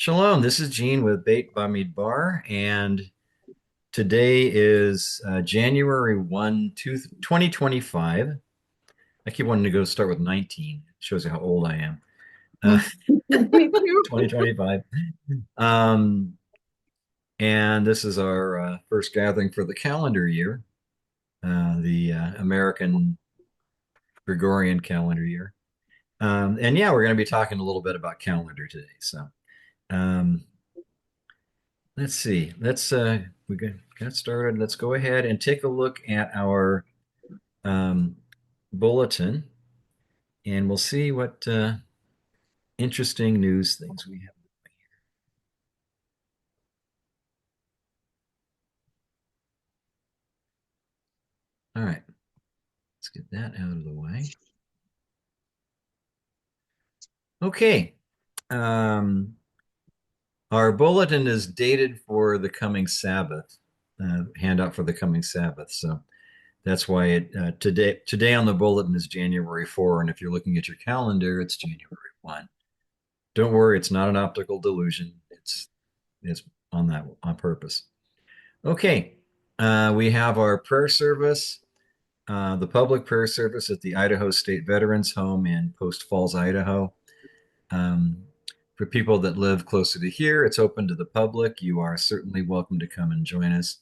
Shalom, this is Gene with Beit Bamidbar, and today is January 2025. I keep wanting to go start with 19. It shows you how old I am. Uh, Me too. 2025. Um, and this is our first gathering for the calendar year, the American Gregorian calendar year. And yeah, we're going to be talking a little bit about calendar today. So um, let's see. Got started. Let's go ahead and take a look at our um, bulletin, and we'll see what interesting news things we have. All right, let's get that out of the way. Okay. Um, our bulletin is dated for the coming Sabbath, handout for the coming Sabbath. So that's why today on the bulletin is January 4, and if you're looking at your calendar, it's January 1. Don't worry, it's not an optical delusion. It's on that on purpose. Okay, we have our prayer service, the public prayer service at the Idaho State Veterans Home in Post Falls, Idaho. Um, for people that live closer to here, it's open to the public. You are certainly welcome to come and join us.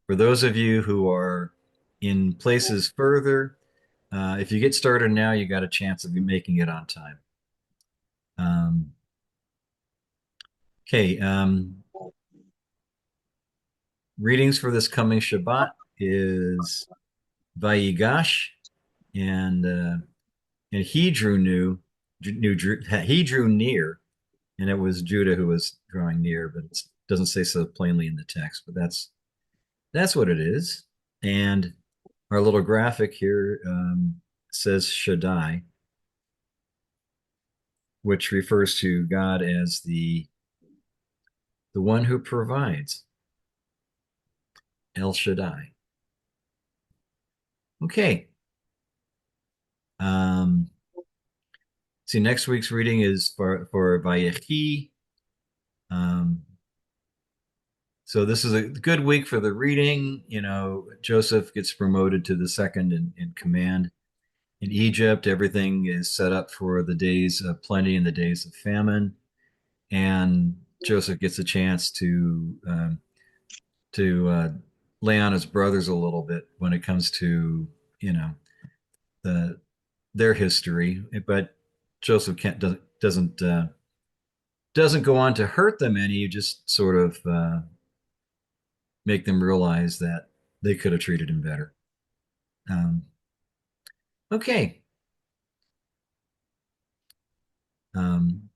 For those of you who are in places further, if you get started now, you got a chance of making it on time. Um, okay, readings for this coming Shabbat is Vayigash, and he drew near, and it was Judah who was drawing near, but it doesn't say so plainly in the text. But that's what it is. And our little graphic here says Shaddai, which refers to God as the one who provides, El Shaddai. Okay. Um, see, next week's reading is for Vayechi. Um, so this is a good week for the reading. You know, Joseph gets promoted to the second in command. In Egypt, everything is set up for the days of plenty and the days of famine. And Joseph gets a chance to lay on his brothers a little bit when it comes to, you know, the their history. But Joseph can't doesn't go on to hurt them any. You just sort of make them realize that they could have treated him better. Um, okay. Um,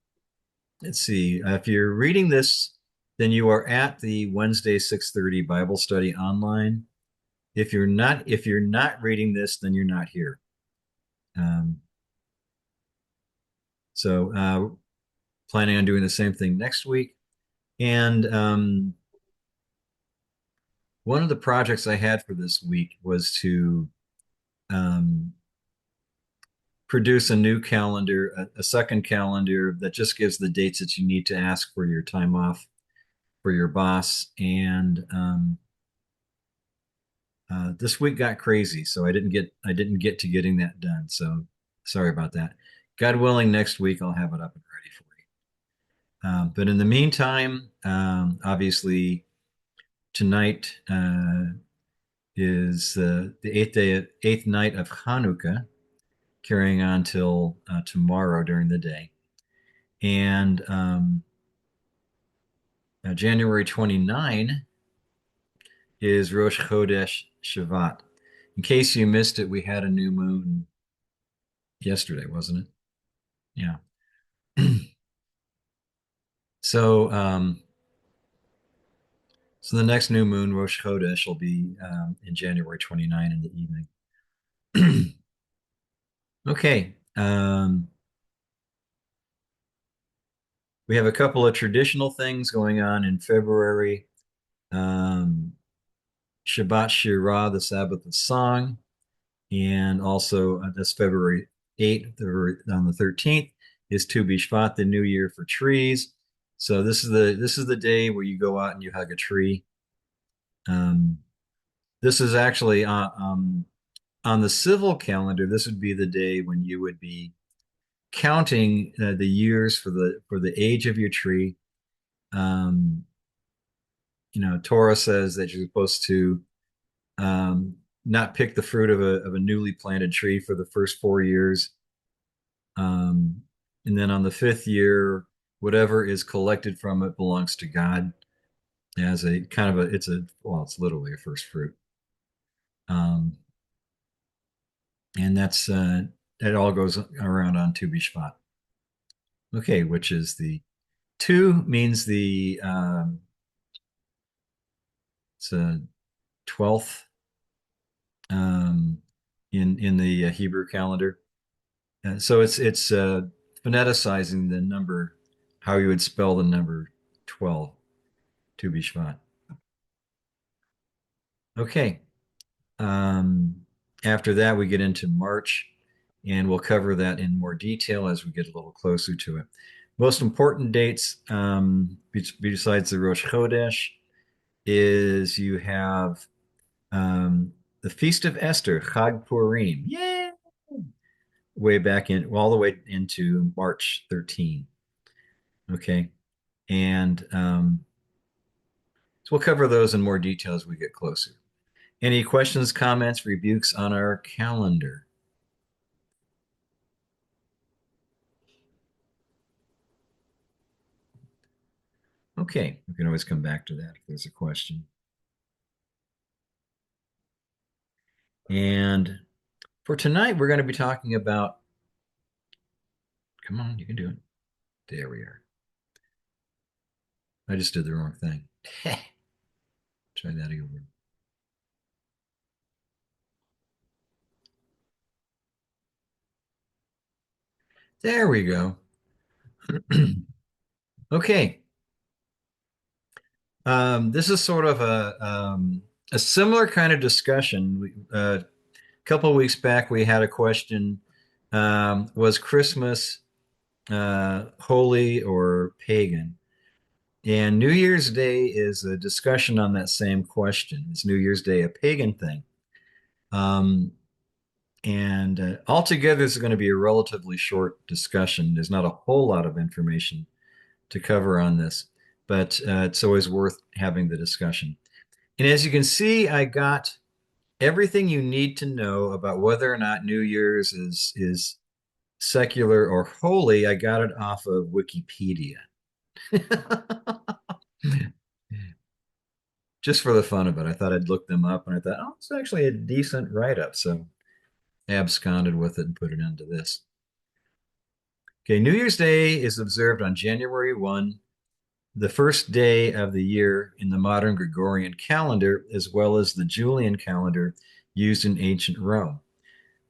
let's see. If you're reading this, then you are at the Wednesday 6:30 Bible study online. If you're not reading this, then you're not here. Um, so planning on doing the same thing next week. And one of the projects I had for this week was to um, produce a new calendar, a second calendar that just gives the dates that you need to ask for your time off for your boss. And this week got crazy, so I didn't get to getting that done. So sorry about that. God willing, next week I'll have it up and ready for you. But in the meantime, obviously tonight is the eighth night of Hanukkah, carrying on till tomorrow during the day. And January 29 is Rosh Chodesh Shavat. In case you missed it, we had a new moon yesterday, wasn't it? Yeah. So, so the next new moon, Rosh Chodesh, will be in January 29 in the evening. Okay. We have a couple of traditional things going on in February. Um, Shabbat Shirah, the Sabbath of Song, and also that's February 8th, or on the 13th is Tu B'Shvat, the New Year for trees. So this is the day where you go out and you hug a tree. Um, this is actually on the civil calendar. This would be the day when you would be counting the years for the age of your tree. Um, Torah says that you're supposed to um, not pick the fruit of a newly planted tree for the first 4 years. Um, and then on the fifth year, whatever is collected from it belongs to God as a kind of it's literally a first fruit. Um, and that all goes around on Tu B'Shvat. Okay, which is the two means it's a 12th in the Hebrew calendar. So it's phoneticizing the number, how you would spell the number 12, Tu B'Shvat. Okay. Um, After that, we get into March, and we'll cover that in more detail as we get a little closer to it. Most important dates, besides the Rosh Chodesh, is you have the Feast of Esther, Chag Purim. Yeah, way back in, all the way into March 13. Okay, and so we'll cover those in more detail as we get closer. Any questions, comments, rebukes on our calendar? Okay, we can always come back to that if there's a question. And for tonight, we're going to be talking about, come on, you can do it. There we are. I just did the wrong thing. Try that again. There we go. Okay. This is sort of a similar kind of discussion. A couple of weeks back, we had a question, was Christmas holy or pagan? And New Year's Day is a discussion on that same question. Is New Year's Day a pagan thing? Um, and altogether, this is going to be a relatively short discussion. There's not a whole lot of information to cover on this, but it's always worth having the discussion. And as you can see, I got everything you need to know about whether or not New Year's is secular or holy. I got it off of Wikipedia. Just for the fun of it. I thought I'd look them up and I thought, oh, it's actually a decent write-up. So I absconded with it and put it into this. Okay, New Year's Day is observed on January 1, the first day of the year in the modern Gregorian calendar, as well as the Julian calendar used in ancient Rome.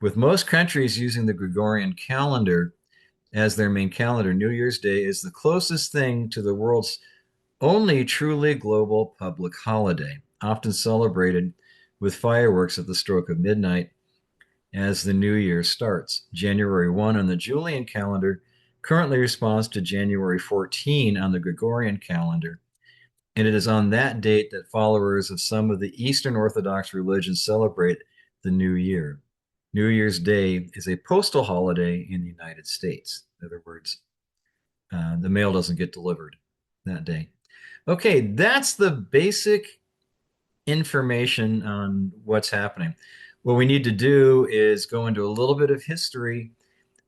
With most countries using the Gregorian calendar as their main calendar, New Year's Day is the closest thing to the world's only truly global public holiday, often celebrated with fireworks at the stroke of midnight as the new year starts. January 1 on the Julian calendar currently responds to January 14 on the Gregorian calendar, and it is on that date that followers of some of the Eastern Orthodox religions celebrate the new year. New Year's Day is a postal holiday in the United States. In other words, the mail doesn't get delivered that day. Okay, that's the basic information on what's happening. What we need to do is go into a little bit of history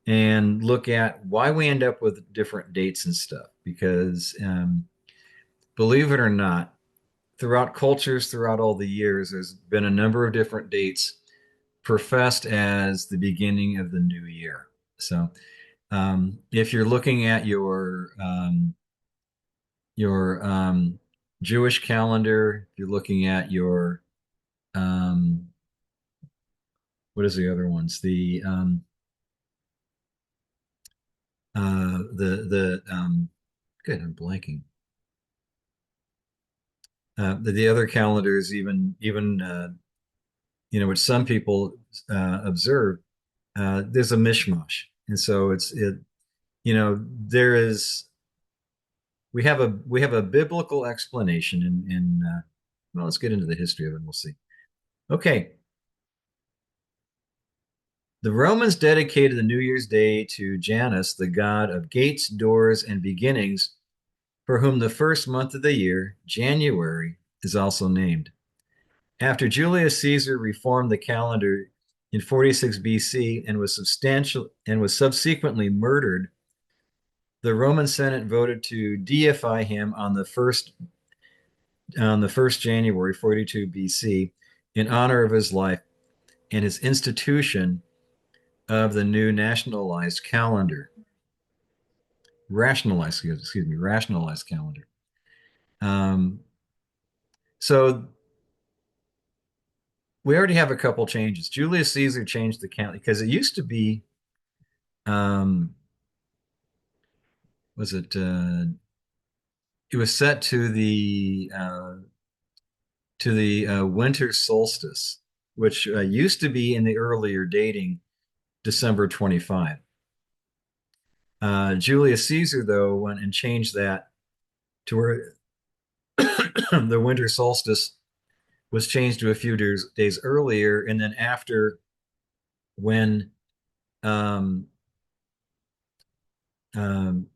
and look at why we end up with different dates and stuff. Because believe it or not, throughout cultures, throughout all the years, there's been a number of different dates professed as the beginning of the new year. So if you're looking at your Jewish calendar, if you're looking at your um, what is the other ones? The good, I'm blanking. The other calendars, even which some people observe, there's a mishmash, and so there is we have a biblical explanation, and well, let's get into the history of it and we'll see. Okay, the Romans dedicated the New Year's Day to Janus, the god of gates, doors, and beginnings, for whom the first month of the year, January, is also named. After Julius Caesar reformed the calendar in 46 BC and was subsequently murdered, the Roman Senate voted to deify him on the first January 42 BC in honor of his life and his institution of the new nationalized calendar, rationalized calendar. Um, so we already have a couple changes. Julius Caesar changed the calendar because it used to be, um, was it was set to the winter solstice, which used to be in the earlier dating December 25. Julius Caesar, though, went and changed that to where the winter solstice was changed to a few days earlier, and then after, when um, um,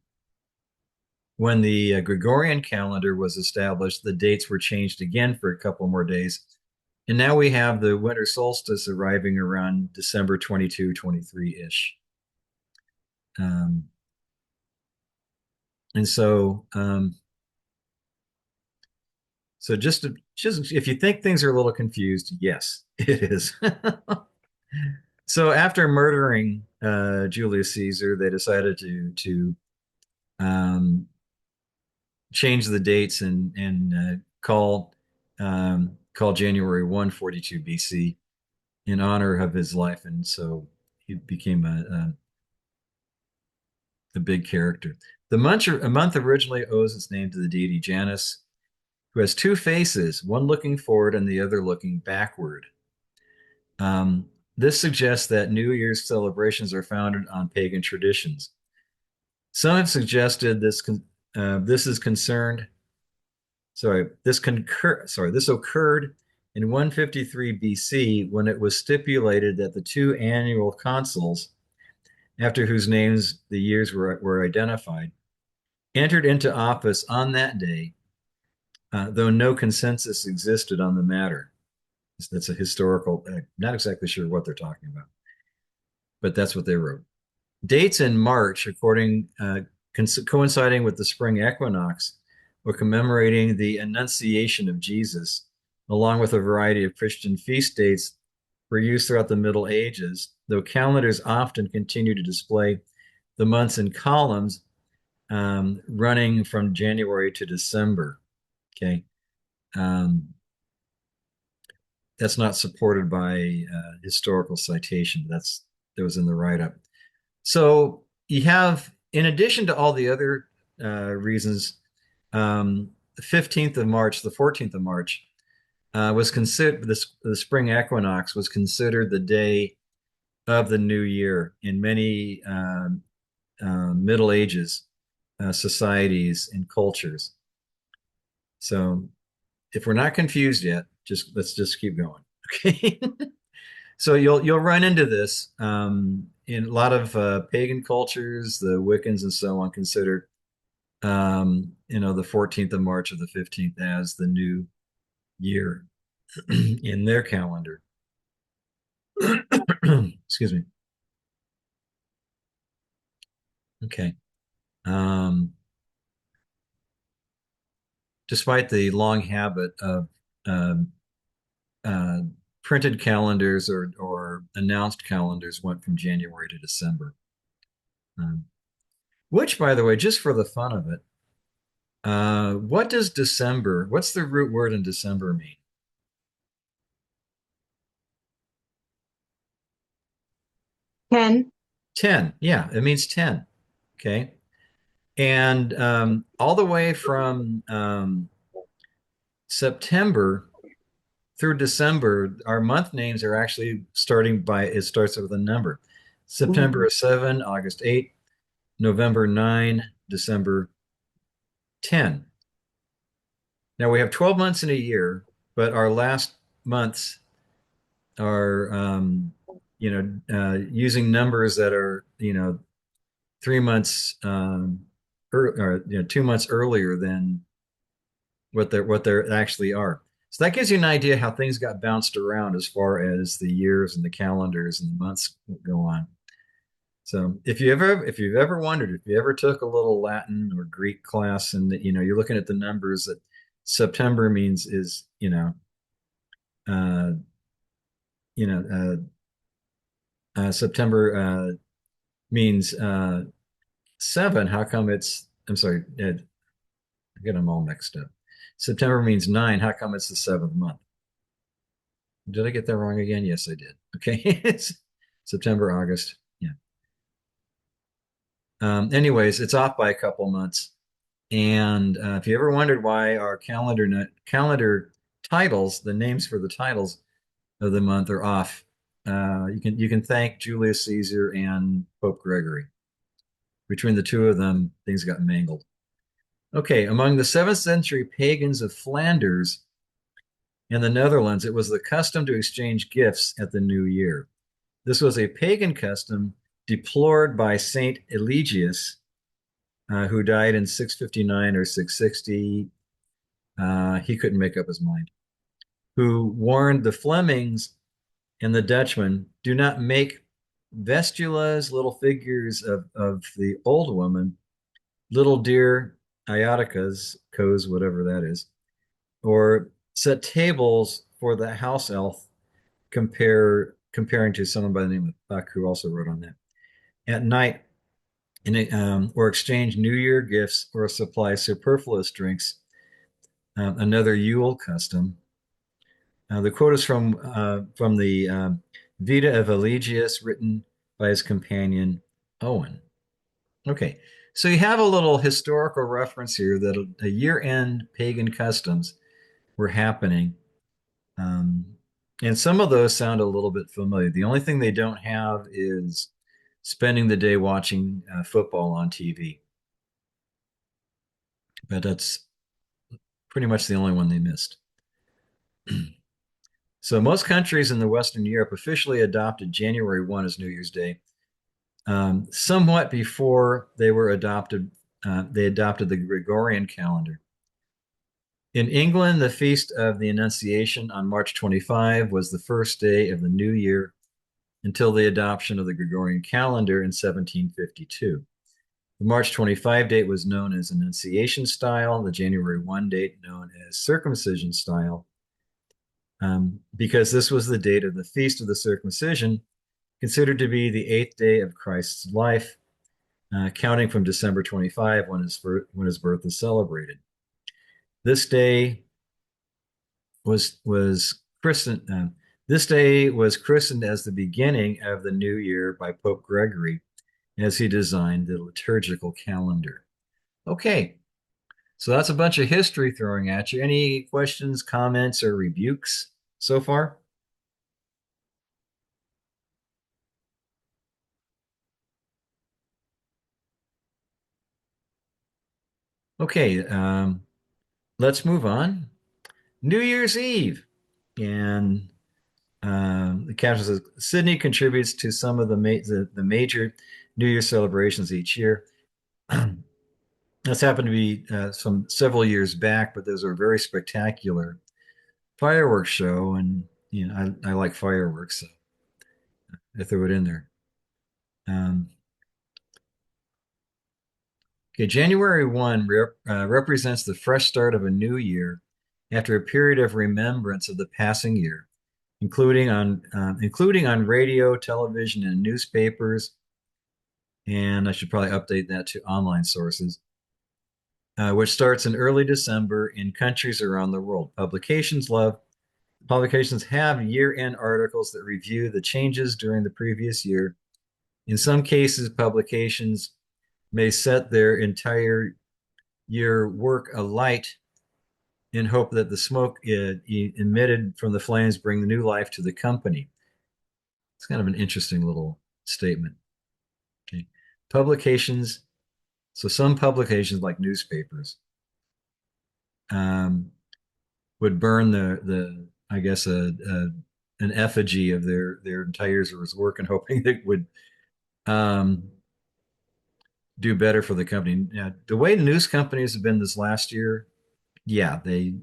when the Gregorian calendar was established, the dates were changed again for a couple more days. And now we have the winter solstice arriving around December 22, 23-ish. Um, and so just if you think things are a little confused, yes, it is. So after murdering Julius Caesar, they decided to um, change the dates and call January 1, 42 BC in honor of his life, and so he became a big character. A month originally owes its name to the deity Janus, who has two faces, one looking forward and the other looking backward. Um, this suggests that New Year's celebrations are founded on pagan traditions. Some have suggested this is concerned. This occurred in 153 BC when it was stipulated that the two annual consuls, after whose names the years were identified, entered into office on that day, though no consensus existed on the matter. That's a historical, not exactly sure what they're talking about, but that's what they wrote. Dates in March, coinciding with the spring equinox, were commemorating the Annunciation of Jesus, along with a variety of Christian feast dates were used throughout the Middle Ages, though calendars often continue to display the months in columns, running from January to December. Okay. Um, that's not supported by historical citation. That was in the write-up. So you have, in addition to all the other reasons, the 15th of March, the 14th of March, was considered the spring equinox was considered the day of the new year in many Middle Ages societies and cultures. So if we're not confused yet, let's just keep going. Okay. So you'll run into this in a lot of pagan cultures. The Wiccans and so on consider the 14th of March or the 15th as the new year in their calendar. Excuse me. Okay. Um, Despite the long habit of um, uh, printed calendars or announced calendars went from January to December. Um, which, by the way, just for the fun of it, what's the root word in December mean? 10. 10. Yeah, it means 10. Okay. And all the way from September through December, our month names are actually it starts with a number. September Mhm. is 7, August 8, November 9, December 10. Now we have 12 months in a year, but our last months are, using numbers that are, 3 months, or 2 months earlier than what they actually are. So that gives you an idea how things got bounced around as far as the years and the calendars and the months go on. So if you've ever wondered, if you ever took a little Latin or Greek class and you're looking at the numbers that September means is uh, you know September means 7. How come it's I'm sorry, I get them all mixed up. September means 9. How come it's the seventh month? Did I get that wrong again? Yes, I did. Okay. It's September, August. Yeah. Anyways, it's off by a couple months. And if you ever wondered why our calendar titles, the names for the titles of the month are off, you can thank Julius Caesar and Pope Gregory. Between the two of them, things got mangled. Okay, among the 7th century pagans of Flanders and the Netherlands, it was the custom to exchange gifts at the new year. This was a pagan custom deplored by Saint Eligius, who died in 659 or 660. He couldn't make up his mind. Who warned the Flemings and the Dutchmen, do not make vestulas, little figures of the old woman, little dear ioticas, coes, whatever that is, or set tables for the house elf, comparing to someone by the name of Buck, who also wrote on that. At night, or exchange New Year gifts or supply superfluous drinks, another Yule custom. The quote is from the Vita of Eligius, written by his companion Owen. Okay, so you have a little historical reference here that a year-end pagan customs were happening, um, and some of those sound a little bit familiar. The only thing they don't have is spending the day watching football on TV, but that's pretty much the only one they missed. So most countries in the Western Europe officially adopted January 1 as New Year's Day, somewhat before they adopted the Gregorian calendar. In England, the Feast of the Annunciation on March 25 was the first day of the new year until the adoption of the Gregorian calendar in 1752. The March 25 date was known as Annunciation style, the January 1 date known as Circumcision style, because this was the date of the Feast of the Circumcision, considered to be the 8th day of Christ's life, counting from December 25 when his birth is celebrated. This day was christened. This day was christened as the beginning of the new year by Pope Gregory, as he designed the liturgical calendar. Okay, so that's a bunch of history throwing at you. Any questions, comments, or rebukes so far? Okay, let's move on. New Year's Eve. And the caption says Sydney contributes to some of the major New Year celebrations each year. This happened to be several years back, but those are very spectacular fireworks show, and I like fireworks, so I threw it in there. Um, okay, January 1 represents the fresh start of a new year after a period of remembrance of the passing year, including on radio, television, and newspapers. And I should probably update that to online sources, which starts in early December in countries around the world. Publications have year-end articles that review the changes during the previous year. In some cases, publications may set their entire year work alight in hope that the smoke emitted from the flames bring the new life to the company. It's kind of an interesting little statement. Okay. Publications, so some publications like newspapers um, would burn the I guess an effigy of their entire year's work and hoping it would um, do better for the company. Yeah, the way news companies have been this last year, yeah, they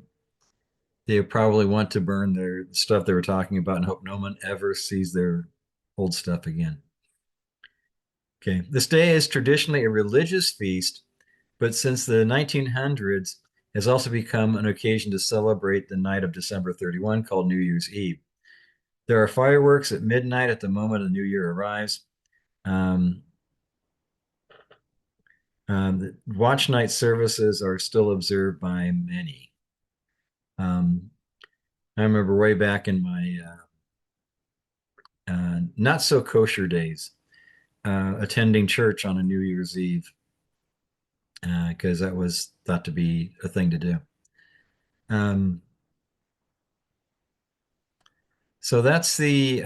probably want to burn their stuff they were talking about and hope no one ever sees their old stuff again. Okay, this day is traditionally a religious feast, but since the 1900s has also become an occasion to celebrate the night of December 31 called New Year's Eve. There are fireworks at midnight at the moment the new year arrives. Um, the watch night services are still observed by many. Um, I remember way back in my not so kosher days, attending church on a New Year's Eve because that was thought to be a thing to do. Um, so that's the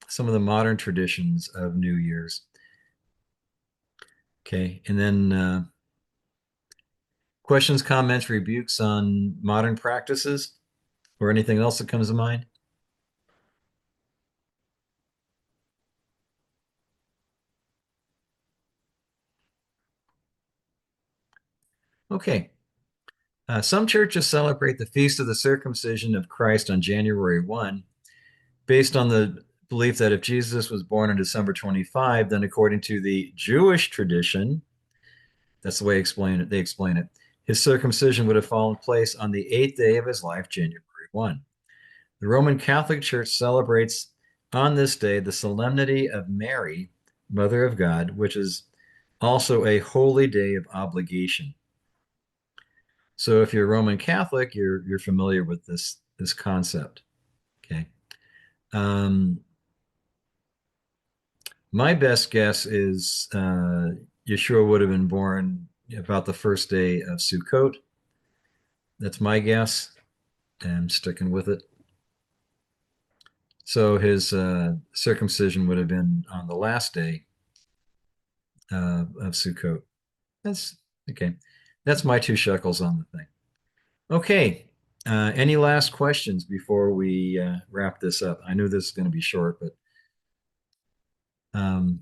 some of the modern traditions of New Year's. Okay, and then questions, comments, rebukes on modern practices or anything else that comes to mind? Okay. Some churches celebrate the Feast of the Circumcision of Christ on January 1, based on the belief that if Jesus was born on December 25, then according to the Jewish tradition, that's the way they explain it, his circumcision would have fallen place on the eighth day of his life, January 1. The Roman Catholic Church celebrates on this day the solemnity of Mary, Mother of God, which is also a holy day of obligation. So if you're Roman Catholic, you're familiar with this concept. Okay. Um, my best guess is Yeshua would have been born about the first day of Sukkot. That's my guess. And I'm sticking with it. So his circumcision would have been on the last day of Sukkot. That's okay. That's my two shekels on the thing. Okay. Any last questions before we wrap this up? I knew this is going to be short, but um,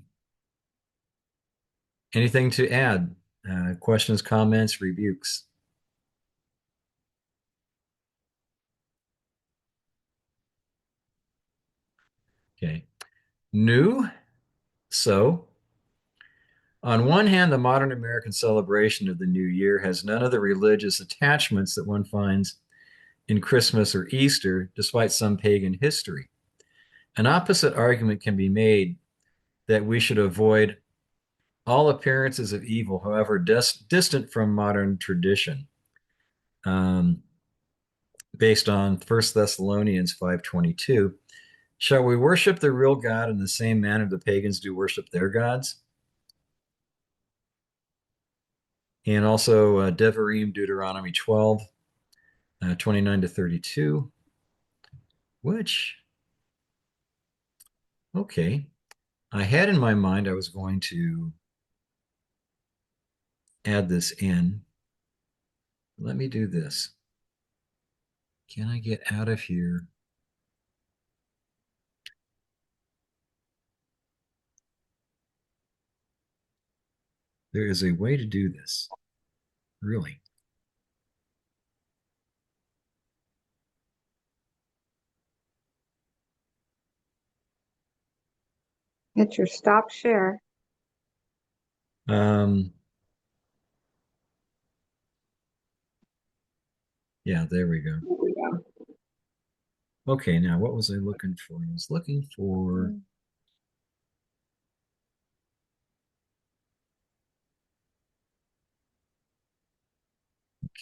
anything to add? Questions, comments, rebukes? Okay. New. So, on one hand, the modern American celebration of the new year has none of the religious attachments that one finds in Christmas or Easter, despite some pagan history. An opposite argument can be made that we should avoid all appearances of evil, however distant from modern tradition, um, based on First Thessalonians 5:22. Shall we worship the real God in the same manner the pagans do worship their gods? And also Devarim, Deuteronomy 12, 29 to 32, which, okay, I had in my mind I was going to add this in. Let me do this. Can I get out of here? There is a way to do this, really. Hit your stop share. Um, yeah, there we go. Okay, now what was I looking for? I was looking for,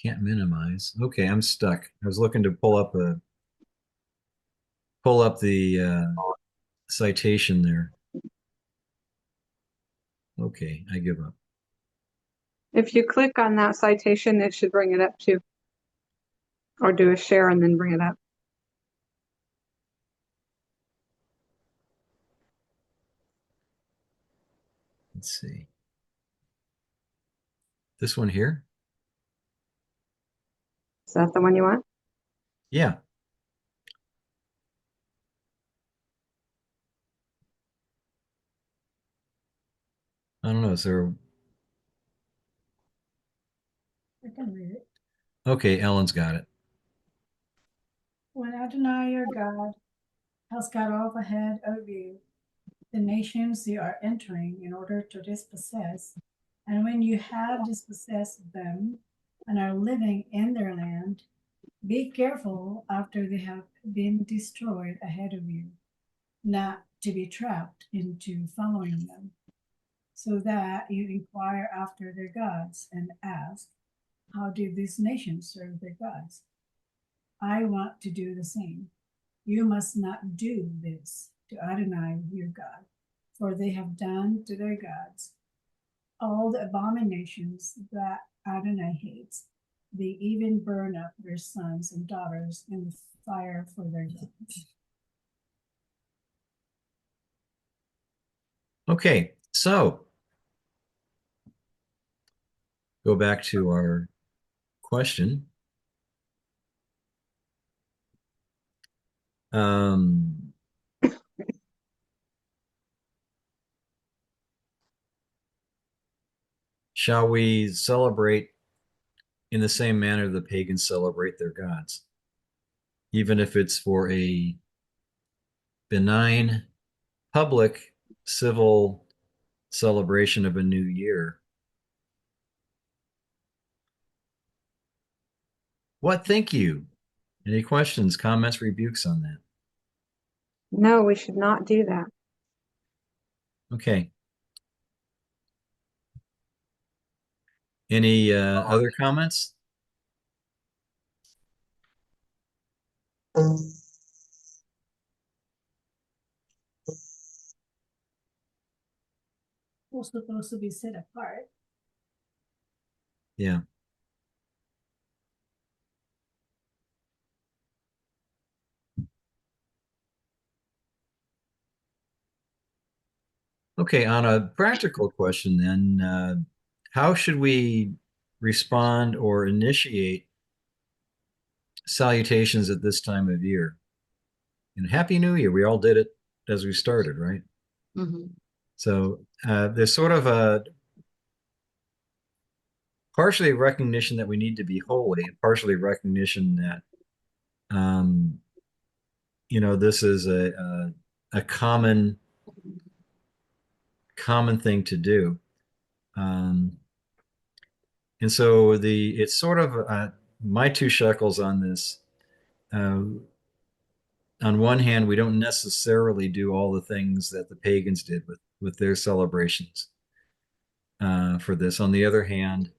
can't minimize. Okay, I'm stuck. I was looking to pull up the citation there. Okay, I give up. If you click on that citation, it should bring it up too. Or do a share and then bring it up. Let's see. This one here? Is that the one you want? Yeah. I don't know. Is there? I can read it. Okay, Ellen's got it. When Adonai your God has cut off ahead of you the nations you are entering in order to dispossess, and when you have dispossessed them and are living in their land, be careful after they have been destroyed ahead of you, not to be trapped into following them, so that you inquire after their gods and ask, how do these nations serve their gods? I want to do the same. You must not do this to Adonai your God, for they have done to their gods all the abominations that Adonai hates. They even burn up their sons and daughters in the fire for their gods. Okay, so go back to our question. Um, shall we celebrate in the same manner the pagans celebrate their gods, even if it's for a benign public civil celebration of a new year? What think you? Any questions, comments, rebukes on that? No, we should not do that. Okay. Any other comments? We're supposed to be set apart. Yeah. Okay, on a practical question then, how should we respond or initiate salutations at this time of year? And Happy New Year. We all did it as we started, right? Mhm. So there's sort of a partially recognition that we need to be holy, and partially recognition that um, this is a common thing to do. Um, and so it's sort of my two shekels on this. Uh, on one hand, we don't necessarily do all the things that the pagans did with their celebrations for this. On the other hand,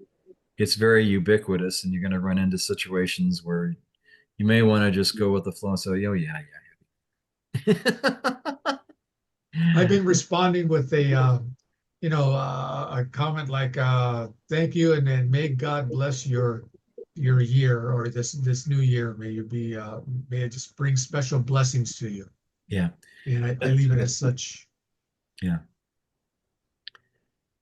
it's very ubiquitous, and you're going to run into situations where you may want to just go with the flow and say, "Oh yeah, I've yeah." been responding with a comment like, "Thank you," and then "May God bless your year or this new year. May it just bring special blessings to you." Yeah, And I that's leave it good. as such. Yeah,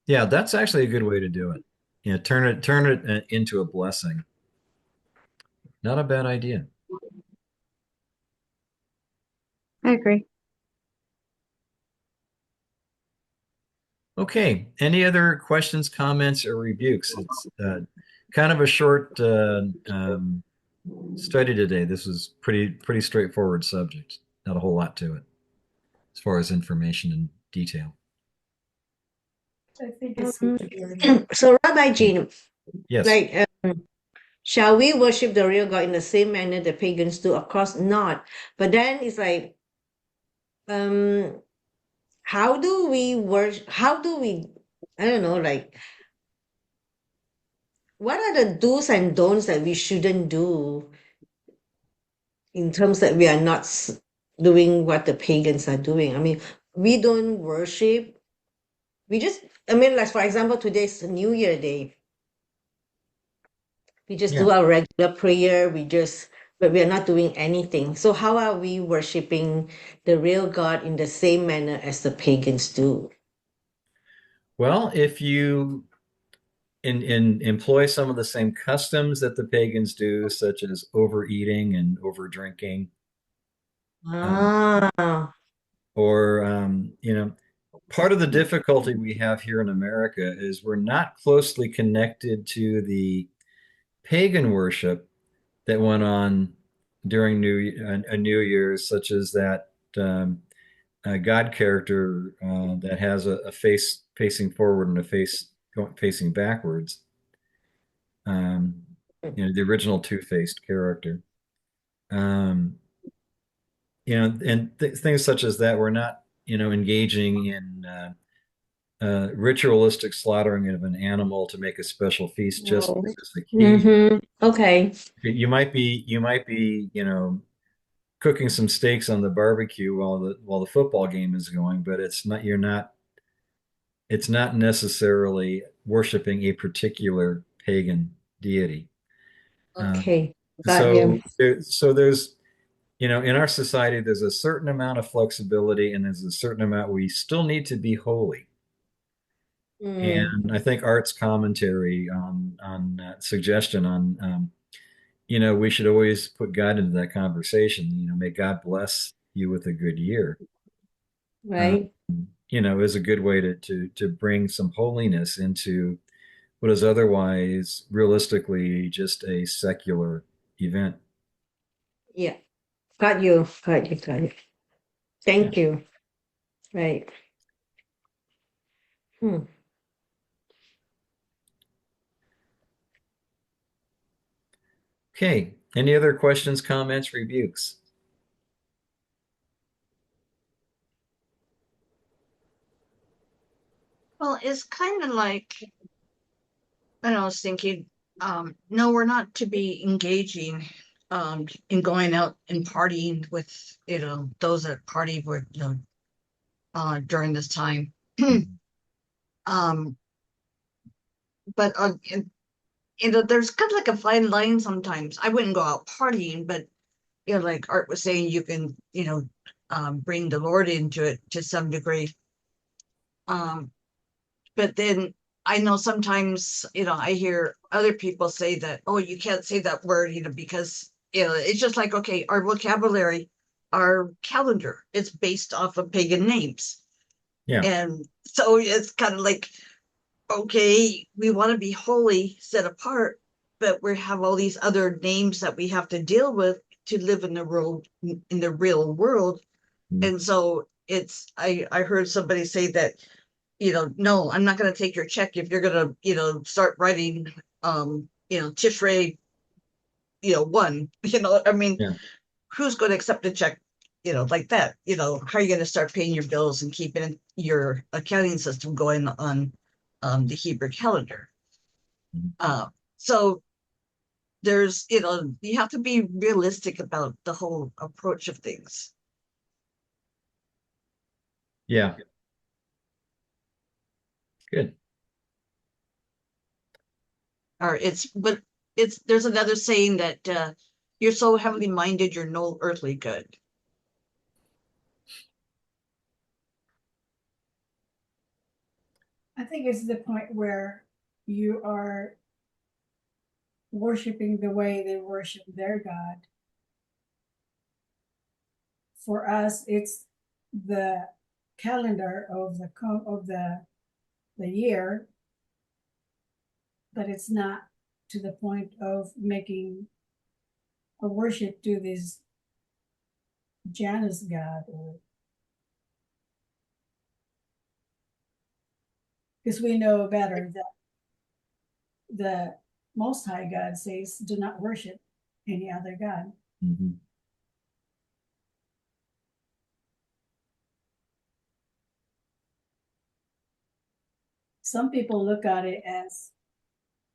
yeah, that's actually a good way to do it. Yeah, turn it into a blessing. Not a bad idea. I agree. Okay, any other questions, comments, or rebukes? It's kind of a short study today. This was pretty straightforward subject. Not a whole lot to it as far as information and detail. I think it's good to learn. So, Rabbi Jean, Yes. like, shall we worship the real God in the same manner the pagans do? Of course not. But then it's like, um, how do we worship? How do we? I don't know. Like, what are the do's and don'ts that we shouldn't do in terms that we are not doing what the pagans are doing? I mean, we don't worship. We just. I mean, like for example, today's New Year Day. We just Yeah. do our regular prayer. But we are not doing anything. So how are we worshiping the real God in the same manner as the pagans do? Well, if you employ some of the same customs that the pagans do, such as overeating and over drinking, Ah, or part of the difficulty we have here in America is we're not closely connected to the pagan worship that went on during New Year's, such as that God character that has a face facing forward and a face facing backwards. Um, the original two-faced character. Um, and things such as that. We're not, engaging in ritualistic slaughtering of an animal to make a special feast just no. because the king. Mm-hmm. Okay. You might be, cooking some steaks on the barbecue while the football game is going, but it's not necessarily worshiping a particular pagan deity. Okay. Got you. So there's, in our society, there's a certain amount of flexibility and there's a certain amount we still need to be holy. Mm, And I think Art's commentary on suggestion on, we should always put God into that conversation. May God bless you with a good year. Um, right. is a good way to bring some holiness into what is otherwise realistically just a secular event. Yeah. Got you. Got you. Got you. Yeah. Thank you. Right. Hmm. Okay. Any other questions, comments, rebukes? Well, it's kind of like, I was thinking, no, we're not to be engaging in going out and partying with, those that party with, during this time. Um, but there's kind of like a fine line sometimes. I wouldn't go out partying, but like Art was saying, you can, bring the Lord into it to some degree. Um, but then I know sometimes, I hear other people say that, oh, you can't say that word, because, it's just like, okay, our vocabulary, our calendar, it's based off of pagan names. Yeah. And so it's kind of like, okay, we want to be holy, set apart, but we have all these other names that we have to deal with to live in the real world. Mhm. And so I heard somebody say that, no, I'm not going to take your check if you're going to, start writing, Tishrei, 1, I mean, Yeah. who's going to accept a check, like that? How are you going to start paying your bills and keeping your accounting system going on the Hebrew calendar? Mhm. So there's, you have to be realistic about the whole approach of things. Yeah. Good. Or but there's another saying that you're so heavenly minded, you're no earthly good. I think it's the point where you are worshiping the way they worship their God. For us, it's the calendar of the year, but it's not to the point of making a worship to this Janus God, or because we know better that the Most High God says, "Do not worship any other God." Mhm. Some people look at it as,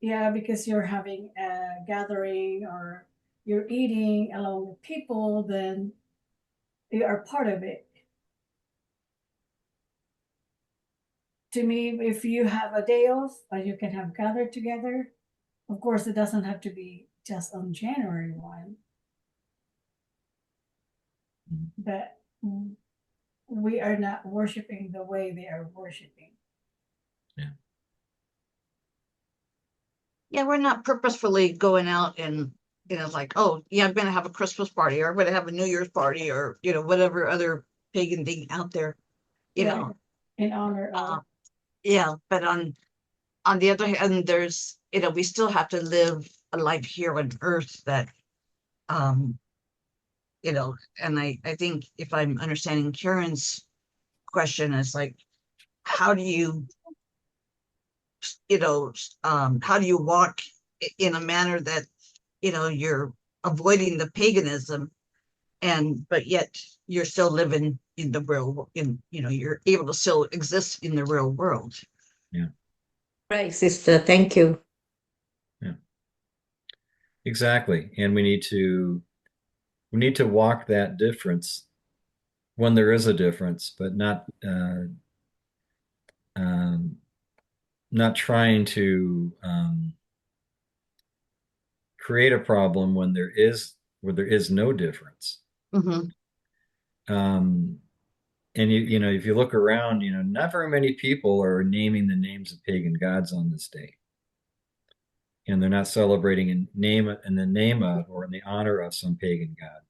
yeah, because you're having a gathering or you're eating along with people, then you are part of it. To me, if you have a day off and you can have gathered together, of course, it doesn't have to be just on January 1, but we are not worshiping the way they are worshiping. Yeah. Yeah, we're not purposefully going out and, like, oh, yeah, I'm going to have a Christmas party or I'm going to have a New Year's party or, whatever other pagan thing out there, you Right. know. In honor Uh, of. yeah, but on the other hand, there's, we still have to live a life here on earth that, um, and I think if I'm understanding Karen's question is like, how do you, how do you walk in a manner that, you're avoiding the paganism but yet you're still living in the real, you're able to still exist in the real world. Yeah. Right, sister. Thank you. Yeah. Exactly. And we need to walk that difference when there is a difference, but um, not trying to create a problem when there is no difference. Mm-hmm. Um, and if you look around, not very many people are naming the names of pagan gods on this day, and they're not celebrating in the name of or in the honor of some pagan god.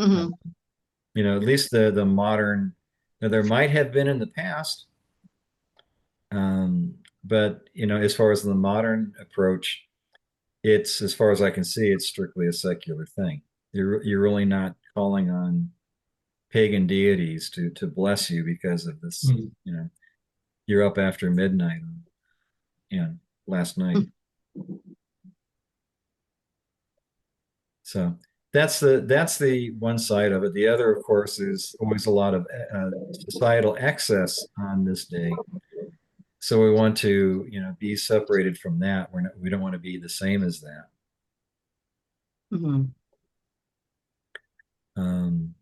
Mm-hmm. At least the modern. Now, there might have been in the past, but as far as the modern approach, it's, as far as I can see, it's strictly a secular thing. You're really not calling on pagan deities to bless you because of this. Mm. You're up after midnight, last night. So that's the one side of it. The other, of course, is always a lot of societal excess on this day. So we want to, be separated from that. We don't want to be the same as that. Mm-hmm. Um,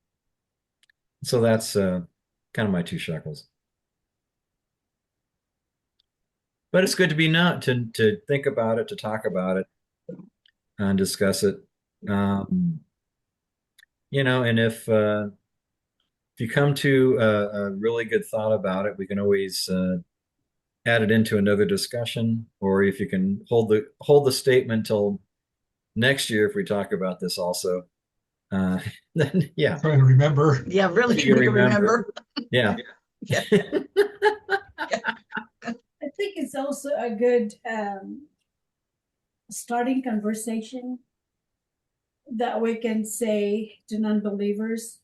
so that's kind of my two shekels. But it's good to be not to think about it, to talk about it, and discuss it. And if you come to a really good thought about it, we can always add it into another discussion, or if you can hold the statement till next year if we talk about this also. Then yeah, Trying to remember. Yeah, really, you can you remember. remember. Yeah. Yeah. I think it's also a good starting conversation that we can say to non-believers,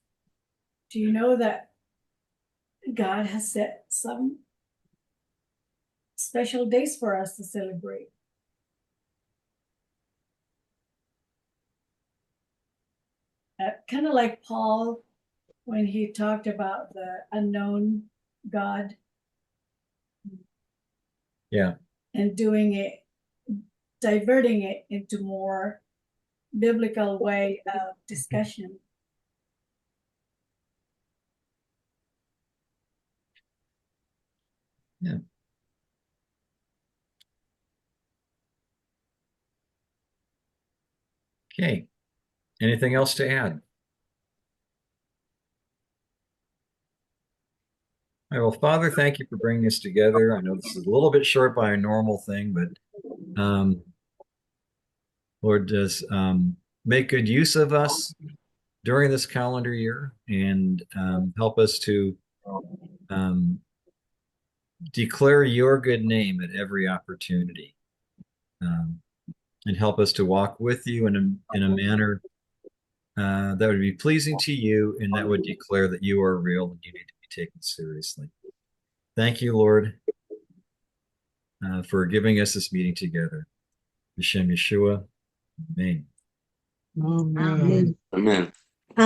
do you know that God has set some special days for us to celebrate? Kind of like Paul when he talked about the unknown God. Yeah. And diverting it into more biblical way of discussion. Yeah. Okay. Anything else to add? All right, well, Father, thank you for bringing us together. I know this is a little bit short by a normal thing, but Lord, does make good use of us during this calendar year and help us to um, declare your good name at every opportunity, um, and help us to walk with you in a manner that would be pleasing to you and that would declare that you are real and you need to be taken seriously. Thank you, Lord, for giving us this meeting together. Hashem Yeshua. Amen. Amen. Amen.